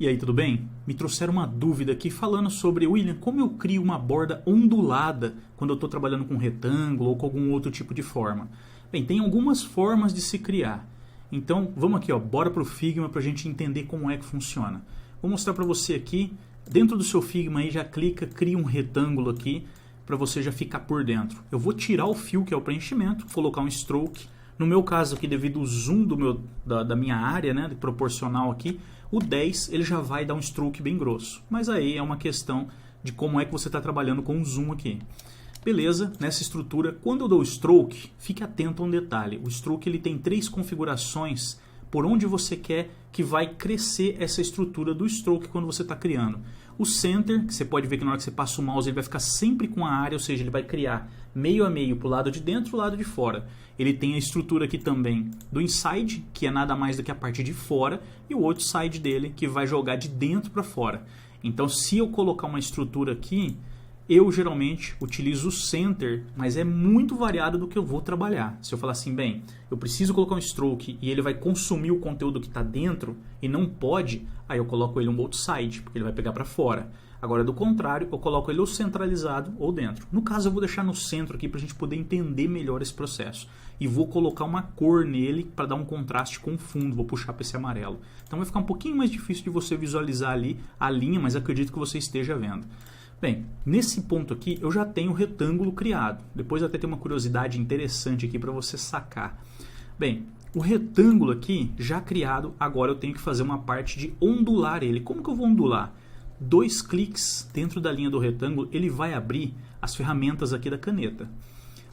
E aí, tudo bem? Me trouxeram uma dúvida aqui falando sobre, William, como eu crio uma borda ondulada quando eu estou trabalhando com retângulo ou com algum outro tipo de forma? Bem, tem algumas formas de se criar. Então, vamos aqui, ó, bora para o Figma para a gente entender como é que funciona. Vou mostrar para você aqui, dentro do seu Figma aí, já clica, cria um retângulo aqui para você já ficar por dentro. Eu vou tirar o fio, que é o preenchimento, colocar um stroke. No meu caso aqui, devido ao zoom da minha área, né, proporcional aqui, o 10 ele já vai dar um stroke bem grosso. Mas aí é uma questão de como é que você está trabalhando com o zoom aqui. Beleza, nessa estrutura, quando eu dou o stroke, fique atento a um detalhe. O stroke ele tem 3 configurações por onde você quer que vai crescer essa estrutura do stroke quando você está criando. O center, que você pode ver que na hora que você passa o mouse ele vai ficar sempre com a área, ou seja, ele vai criar meio a meio para o lado de dentro e o lado de fora. Ele tem a estrutura aqui também do inside, que é nada mais do que a parte de fora, e o outside dele, que vai jogar de dentro para fora. Então, se eu colocar uma estrutura aqui, eu geralmente utilizo o center, mas é muito variado do que eu vou trabalhar. Se eu falar assim, bem, eu preciso colocar um stroke e ele vai consumir o conteúdo que está dentro e não pode, aí eu coloco ele um outside, porque ele vai pegar para fora. Agora, do contrário, eu coloco ele ou centralizado ou dentro. No caso, eu vou deixar no centro aqui para a gente poder entender melhor esse processo. E vou colocar uma cor nele para dar um contraste com o fundo, vou puxar para esse amarelo. Então vai ficar um pouquinho mais difícil de você visualizar ali a linha, mas acredito que você esteja vendo. Bem, nesse ponto aqui eu já tenho o retângulo criado. Depois até tem uma curiosidade interessante aqui para você sacar. Bem, o retângulo aqui já criado, agora eu tenho que fazer uma parte de ondular ele. Como que eu vou ondular? 2 cliques dentro da linha do retângulo, ele vai abrir as ferramentas aqui da caneta.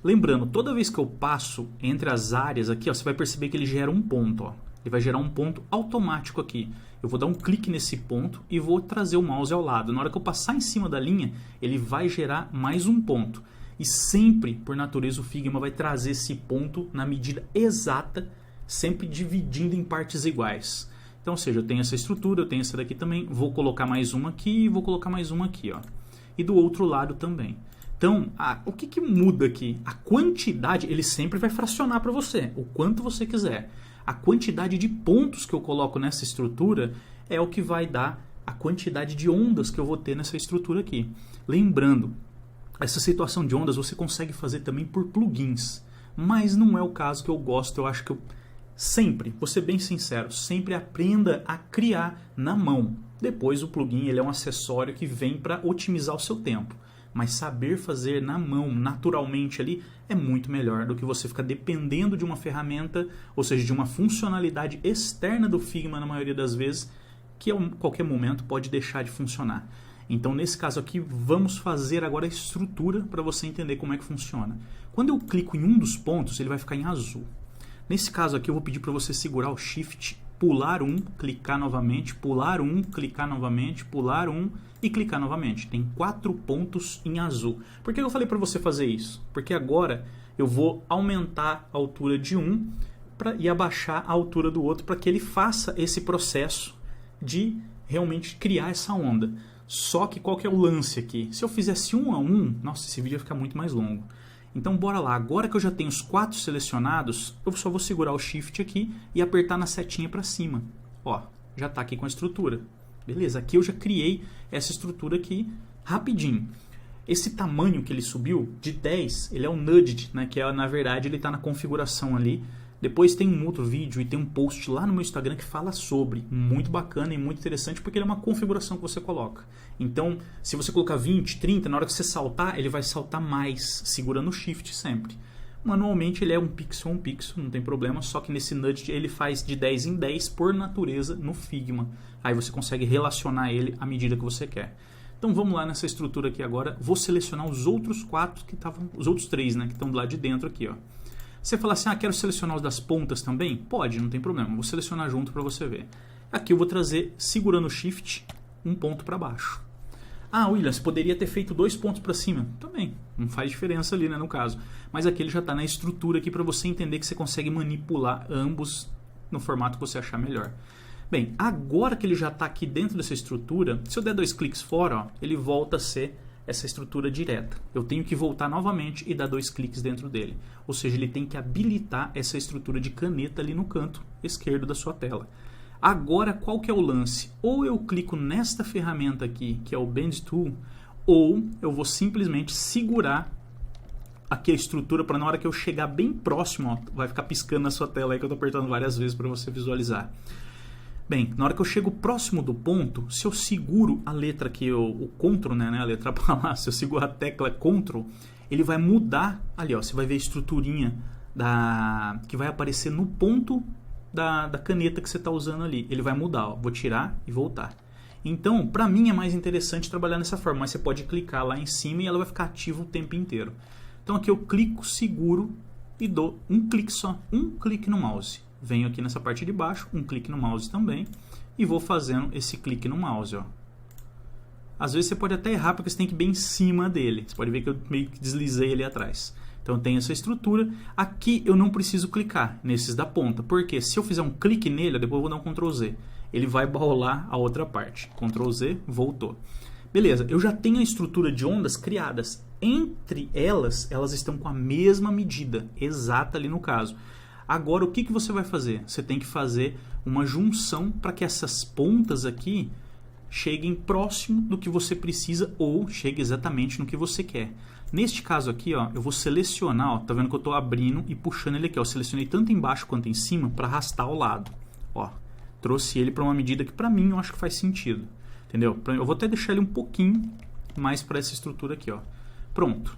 Lembrando, toda vez que eu passo entre as áreas aqui, ó, você vai perceber que ele gera um ponto. Ó. Ele vai gerar um ponto automático aqui. Eu vou dar um clique nesse ponto e vou trazer o mouse ao lado. Na hora que eu passar em cima da linha, ele vai gerar mais um ponto. E sempre, por natureza, o Figma vai trazer esse ponto na medida exata, sempre dividindo em partes iguais. Então, ou seja, eu tenho essa estrutura, eu tenho essa daqui também, vou colocar mais uma aqui e vou colocar mais uma aqui. Ó. E do outro lado também. Então, o que muda aqui? A quantidade, ele sempre vai fracionar para você, o quanto você quiser. A quantidade de pontos que eu coloco nessa estrutura é o que vai dar a quantidade de ondas que eu vou ter nessa estrutura aqui. Lembrando, essa situação de ondas você consegue fazer também por plugins, mas não é o caso que eu gosto. Eu acho que eu sempre, vou ser bem sincero, sempre aprenda a criar na mão. Depois o plugin ele é um acessório que vem para otimizar o seu tempo. Mas saber fazer na mão, naturalmente ali, é muito melhor do que você ficar dependendo de uma ferramenta, ou seja, de uma funcionalidade externa do Figma na maioria das vezes, que a qualquer momento pode deixar de funcionar. Então, nesse caso aqui, vamos fazer agora a estrutura para você entender como é que funciona. Quando eu clico em um dos pontos, ele vai ficar em azul. Nesse caso aqui, eu vou pedir para você segurar o Shift, pular um, clicar novamente, pular um, clicar novamente, pular um e clicar novamente. Tem 4 pontos em azul. Por que eu falei para você fazer isso? Porque agora eu vou aumentar a altura de um e abaixar a altura do outro para que ele faça esse processo de realmente criar essa onda. Só que qual que é o lance aqui? Se eu fizesse 1 a 1, nossa, esse vídeo ia ficar muito mais longo. Então bora lá, agora que eu já tenho os 4 selecionados, eu só vou segurar o Shift aqui e apertar na setinha para cima. Ó, já está aqui com a estrutura. Beleza, aqui eu já criei essa estrutura aqui rapidinho. Esse tamanho que ele subiu, de 10, ele é o nudged, né, que é, na verdade ele está na configuração ali. Depois tem um outro vídeo e tem um post lá no meu Instagram que fala sobre, muito bacana e muito interessante, porque ele é uma configuração que você coloca. Então, se você colocar 20, 30, na hora que você saltar, ele vai saltar mais, segurando o Shift sempre. Manualmente ele é um pixel, não tem problema, só que nesse nudge ele faz de 10 em 10 por natureza no Figma. Aí você consegue relacionar ele à medida que você quer. Então vamos lá nessa estrutura aqui agora, vou selecionar os outros 4 que estavam, os outros 3, né, que estão do lado de dentro aqui, ó. Você fala assim, quero selecionar os das pontas também? Pode, não tem problema, vou selecionar junto para você ver. Aqui eu vou trazer, segurando o Shift, um ponto para baixo. William, você poderia ter feito 2 pontos para cima. Também, não faz diferença ali, né, no caso. Mas aqui ele já está na estrutura aqui para você entender que você consegue manipular ambos no formato que você achar melhor. Bem, agora que ele já está aqui dentro dessa estrutura, se eu der 2 cliques fora, ó, ele volta a ser essa estrutura direta. Eu tenho que voltar novamente e dar 2 cliques dentro dele. Ou seja, ele tem que habilitar essa estrutura de caneta ali no canto esquerdo da sua tela. Agora, qual que é o lance? Ou eu clico nesta ferramenta aqui, que é o Bend Tool, ou eu vou simplesmente segurar aqui a estrutura para na hora que eu chegar bem próximo, ó, vai ficar piscando na sua tela aí que eu estou apertando várias vezes para você visualizar. Bem, na hora que eu chego próximo do ponto, se eu seguro a letra aqui, o Ctrl, né, a letra para lá, se eu seguro a tecla Ctrl, ele vai mudar ali, ó, você vai ver a estruturinha que vai aparecer no ponto da caneta que você está usando ali. Ele vai mudar, ó, vou tirar e voltar. Então, para mim é mais interessante trabalhar dessa forma, mas você pode clicar lá em cima e ela vai ficar ativa o tempo inteiro. Então aqui eu clico, seguro e dou um clique só, um clique no mouse. Venho aqui nessa parte de baixo, um clique no mouse também, e vou fazendo esse clique no mouse, ó. Às vezes você pode até errar porque você tem que ir bem em cima dele. Você pode ver que eu meio que deslizei ele atrás. Então tem essa estrutura. Aqui eu não preciso clicar nesses da ponta, porque se eu fizer um clique nele, depois eu vou dar um Ctrl Z. Ele vai baular a outra parte. Ctrl Z, voltou. Beleza, eu já tenho a estrutura de ondas criadas. Entre elas, elas estão com a mesma medida, exata ali no caso. Agora, o que você vai fazer? Você tem que fazer uma junção para que essas pontas aqui cheguem próximo do que você precisa ou chegue exatamente no que você quer. Neste caso aqui, ó, eu vou selecionar, ó, tá vendo que eu estou abrindo e puxando ele aqui. Ó, eu selecionei tanto embaixo quanto em cima para arrastar ao lado. Ó, trouxe ele para uma medida que para mim eu acho que faz sentido. Entendeu? Eu vou até deixar ele um pouquinho mais para essa estrutura aqui, ó. Pronto.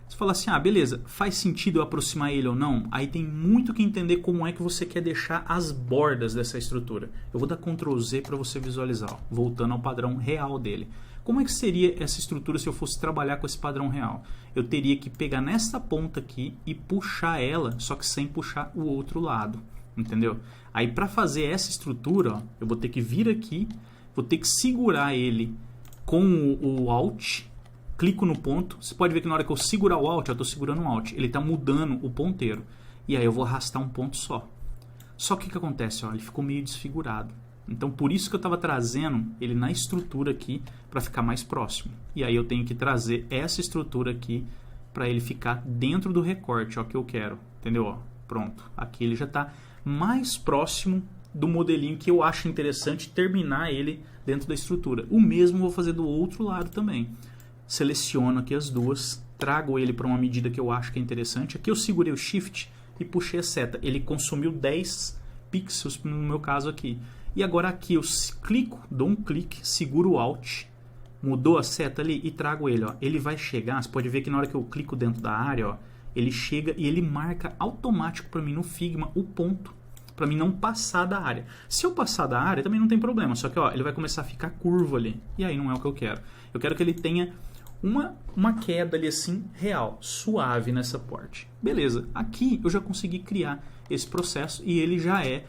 Você fala assim, ah, beleza, faz sentido eu aproximar ele ou não? Aí tem muito que entender como é que você quer deixar as bordas dessa estrutura. Eu vou dar Ctrl Z para você visualizar, ó, voltando ao padrão real dele. Como é que seria essa estrutura se eu fosse trabalhar com esse padrão real? Eu teria que pegar nessa ponta aqui e puxar ela, só que sem puxar o outro lado, entendeu? Aí para fazer essa estrutura, ó, eu vou ter que vir aqui, vou ter que segurar ele com o Alt, clico no ponto, você pode ver que na hora que eu segurar o Alt, eu estou segurando o Alt, ele está mudando o ponteiro, e aí eu vou arrastar um ponto só. Só que o que acontece? Ó, ele ficou meio desfigurado. Então por isso que eu estava trazendo ele na estrutura aqui para ficar mais próximo. E aí eu tenho que trazer essa estrutura aqui para ele ficar dentro do recorte, ó, que eu quero. Entendeu? Ó, pronto. Aqui ele já está mais próximo do modelinho que eu acho interessante terminar ele dentro da estrutura. O mesmo vou fazer do outro lado também. Seleciono aqui as duas, trago ele para uma medida que eu acho que é interessante. Aqui eu segurei o Shift e puxei a seta. Ele consumiu 10 pixels no meu caso aqui. E agora aqui eu clico, dou um clique, seguro o Alt, mudou a seta ali e trago ele. Ó. Ele vai chegar, você pode ver que na hora que eu clico dentro da área, ó, ele chega e ele marca automático para mim no Figma o ponto, para mim não passar da área. Se eu passar da área também não tem problema, só que ó, ele vai começar a ficar curvo ali. E aí não é o que eu quero. Eu quero que ele tenha uma queda ali assim, real, suave nessa parte. Beleza, aqui eu já consegui criar esse processo e ele já é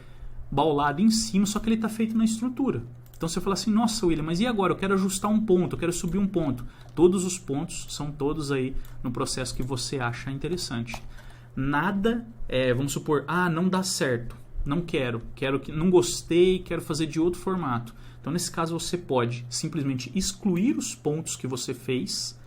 baulado em cima, só que ele está feito na estrutura. Então você fala assim, nossa William, mas e agora? Eu quero ajustar um ponto, eu quero subir um ponto. Todos os pontos são todos aí no processo que você acha interessante. Nada, vamos supor, ah, não dá certo, não quero que não gostei, quero fazer de outro formato. Então nesse caso você pode simplesmente excluir os pontos que você fez.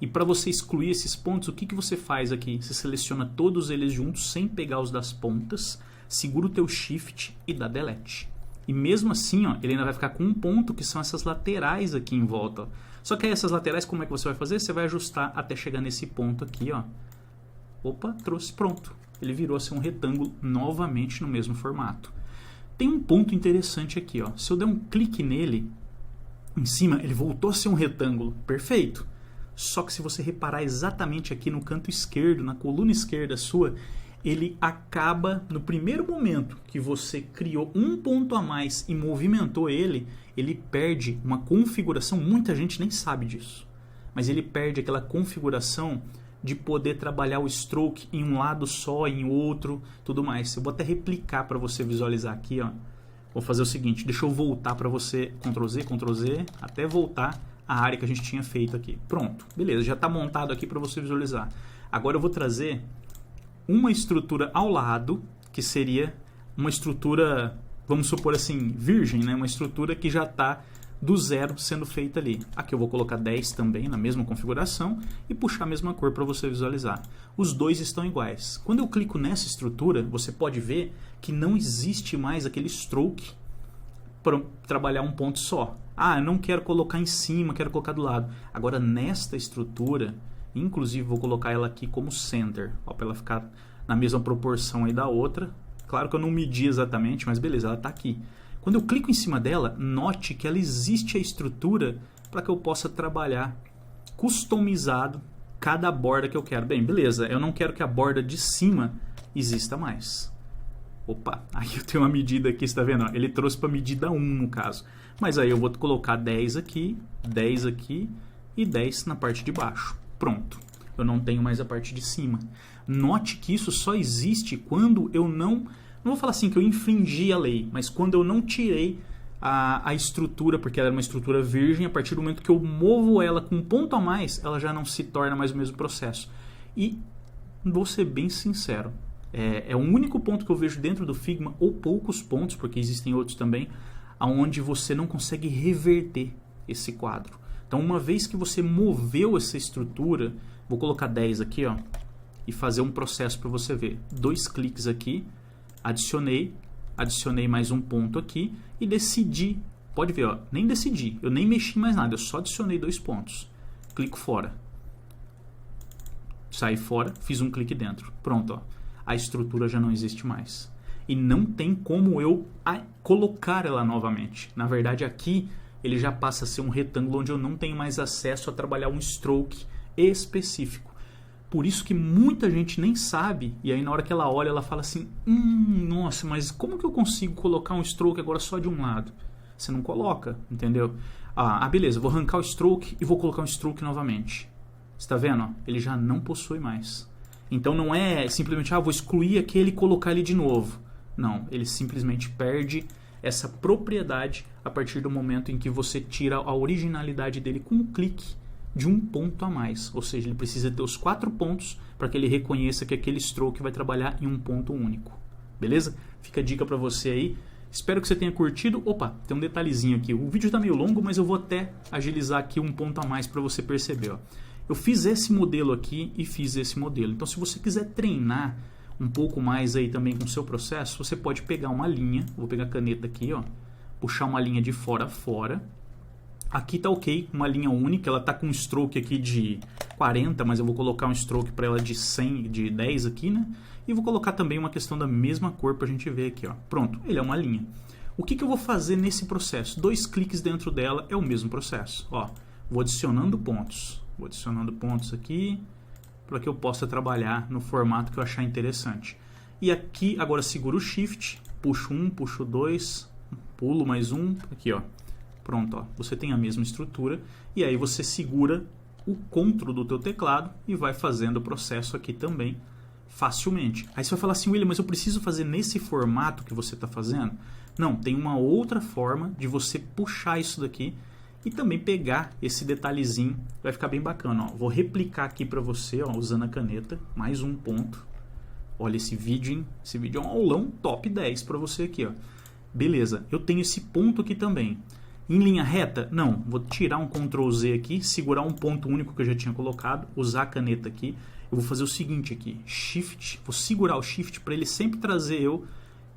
E para você excluir esses pontos, o que você faz aqui? Você seleciona todos eles juntos sem pegar os das pontas, segura o teu Shift e dá Delete. E mesmo assim, ó, ele ainda vai ficar com um ponto que são essas laterais aqui em volta. Ó. Só que aí essas laterais, como é que você vai fazer? Você vai ajustar até chegar nesse ponto aqui, ó. Opa, trouxe, pronto. Ele virou assim um retângulo novamente no mesmo formato. Tem um ponto interessante aqui, ó. Se eu der um clique nele, em cima, ele voltou a ser um retângulo. Perfeito. Só que se você reparar exatamente aqui no canto esquerdo, na coluna esquerda sua, ele acaba, no primeiro momento que você criou um ponto a mais e movimentou ele, ele perde uma configuração, muita gente nem sabe disso, mas ele perde aquela configuração de poder trabalhar o stroke em um lado só, em outro, tudo mais. Eu vou até replicar para você visualizar aqui, ó. Vou fazer o seguinte, deixa eu voltar para você, Ctrl Z, até voltar a área que a gente tinha feito aqui. Pronto, beleza, já está montado aqui para você visualizar. Agora eu vou trazer uma estrutura ao lado, que seria uma estrutura, vamos supor assim, virgem, né? Uma estrutura que já está do zero sendo feita ali. Aqui eu vou colocar 10 também, na mesma configuração, e puxar a mesma cor para você visualizar. Os dois estão iguais. Quando eu clico nessa estrutura, você pode ver que não existe mais aquele stroke para trabalhar um ponto só. Ah, eu não quero colocar em cima, quero colocar do lado. Agora, nesta estrutura, inclusive vou colocar ela aqui como center, para ela ficar na mesma proporção aí da outra. Claro que eu não medi exatamente, mas beleza, ela está aqui. Quando eu clico em cima dela, note que ela existe a estrutura para que eu possa trabalhar customizado cada borda que eu quero. Bem, beleza, eu não quero que a borda de cima exista mais. Opa, aí eu tenho uma medida aqui, você está vendo? Ele trouxe para medida 1 no caso. Mas aí eu vou colocar 10 aqui e 10 na parte de baixo. Pronto, eu não tenho mais a parte de cima. Note que isso só existe quando eu não vou falar assim que eu infringi a lei, mas quando eu não tirei a estrutura, porque ela era uma estrutura virgem, a partir do momento que eu movo ela com um ponto a mais, ela já não se torna mais o mesmo processo. E vou ser bem sincero, é o único ponto que eu vejo dentro do Figma, ou poucos pontos, porque existem outros também, onde você não consegue reverter esse quadro. Então, uma vez que você moveu essa estrutura, vou colocar 10 aqui, ó, e fazer um processo para você ver. 2 cliques aqui, adicionei mais um ponto aqui e decidi, pode ver, ó, nem decidi, eu nem mexi mais nada, eu só adicionei 2 pontos. Clico fora. Saí fora, fiz um clique dentro. Pronto, ó, a estrutura já não existe mais. E não tem como eu colocar ela novamente. Na verdade, aqui ele já passa a ser um retângulo onde eu não tenho mais acesso a trabalhar um stroke específico. Por isso que muita gente nem sabe, e aí na hora que ela olha, ela fala assim, nossa, mas como que eu consigo colocar um stroke agora só de um lado? Você não coloca, entendeu? Beleza, vou arrancar o stroke e vou colocar um stroke novamente. Você está vendo? Ele já não possui mais. Então não é simplesmente, vou excluir aquele e colocar ele de novo. Não, ele simplesmente perde essa propriedade a partir do momento em que você tira a originalidade dele com um clique de um ponto a mais, ou seja, ele precisa ter os 4 pontos para que ele reconheça que aquele stroke vai trabalhar em um ponto único, beleza? Fica a dica para você aí, espero que você tenha curtido. Opa, tem um detalhezinho aqui, o vídeo está meio longo, mas eu vou até agilizar aqui um ponto a mais para você perceber, ó. Eu fiz esse modelo aqui e fiz esse modelo, então se você quiser treinar um pouco mais aí também com o seu processo, você pode pegar uma linha, vou pegar a caneta aqui, ó, puxar uma linha de fora a fora. Aqui tá ok, uma linha única, ela tá com um stroke aqui de 40, mas eu vou colocar um stroke para ela de 100, de 10 aqui, né? E vou colocar também uma questão da mesma cor pra gente ver aqui, ó. Pronto, ele é uma linha. O que eu vou fazer nesse processo? 2 cliques dentro dela é o mesmo processo, ó. Vou adicionando pontos aqui, para que eu possa trabalhar no formato que eu achar interessante. E aqui, agora seguro o Shift, puxo 1, puxo 2, pulo mais um, aqui, ó. Pronto, ó, você tem a mesma estrutura e aí você segura o CTRL do teu teclado e vai fazendo o processo aqui também facilmente. Aí você vai falar assim, William, mas eu preciso fazer nesse formato que você está fazendo? Não, tem uma outra forma de você puxar isso daqui e também pegar esse detalhezinho, vai ficar bem bacana. Ó. Vou replicar aqui para você, ó, usando a caneta, mais um ponto. Olha esse vídeo, hein? Esse vídeo é um aulão top 10 para você aqui, ó. Beleza, eu tenho esse ponto aqui também. Em linha reta? Não, vou tirar um Ctrl Z aqui, segurar um ponto único que eu já tinha colocado, usar a caneta aqui. Eu vou fazer o seguinte aqui, Shift, vou segurar o Shift para ele sempre trazer eu,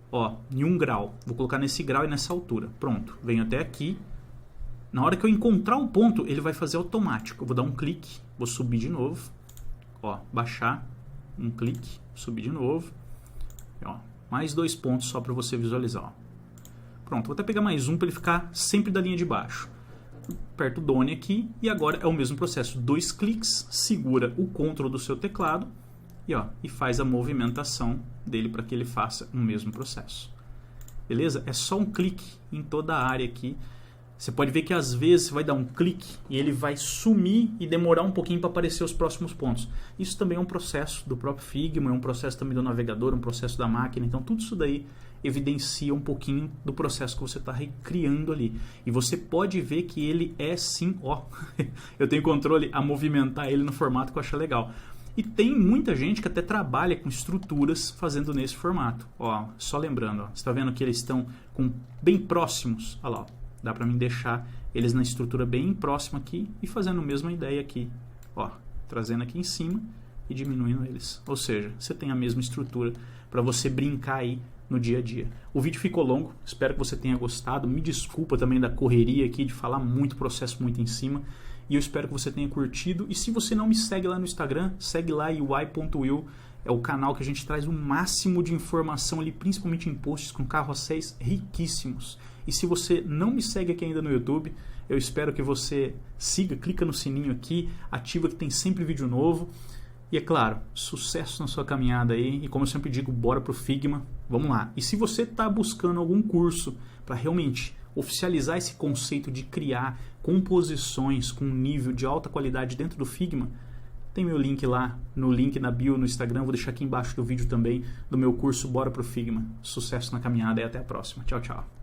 ó, em 1 grau. Vou colocar nesse grau e nessa altura. Pronto, venho até aqui. Na hora que eu encontrar o ponto, ele vai fazer automático. Eu vou dar um clique, vou subir de novo, ó, baixar, um clique, subir de novo. Ó, mais 2 pontos só para você visualizar, ó. Pronto, vou até pegar mais um para ele ficar sempre da linha de baixo. Aperto o Done aqui e agora é o mesmo processo. 2 cliques, segura o Ctrl do seu teclado e faz a movimentação dele para que ele faça o mesmo processo. Beleza? É só um clique em toda a área aqui. Você pode ver que às vezes você vai dar um clique e ele vai sumir e demorar um pouquinho para aparecer os próximos pontos. Isso também é um processo do próprio Figma, é um processo também do navegador, um processo da máquina. Então tudo isso daí evidencia um pouquinho do processo que você está recriando ali. E você pode ver que ele é sim, ó, eu tenho controle a movimentar ele no formato que eu acho legal. E tem muita gente que até trabalha com estruturas fazendo nesse formato. Ó, só lembrando, ó, você está vendo que eles estão bem próximos, olha lá, ó. Dá para mim deixar eles na estrutura bem próxima aqui e fazendo a mesma ideia aqui, ó, trazendo aqui em cima e diminuindo eles. Ou seja, você tem a mesma estrutura para você brincar aí no dia a dia. O vídeo ficou longo, espero que você tenha gostado. Me desculpa também da correria aqui, de falar muito processo muito em cima. E eu espero que você tenha curtido. E se você não me segue lá no Instagram, segue lá ui.will. É o canal que a gente traz o máximo de informação ali, principalmente em posts com carrosséis riquíssimos. E se você não me segue aqui ainda no YouTube, eu espero que você siga, clica no sininho aqui, ativa que tem sempre vídeo novo. E é claro, sucesso na sua caminhada aí. E como eu sempre digo, bora pro Figma, vamos lá. E se você está buscando algum curso para realmente oficializar esse conceito de criar composições com um nível de alta qualidade dentro do Figma, tem meu link lá, no link na bio no Instagram, vou deixar aqui embaixo do vídeo também, do meu curso Bora pro Figma. Sucesso na caminhada e até a próxima. Tchau, tchau.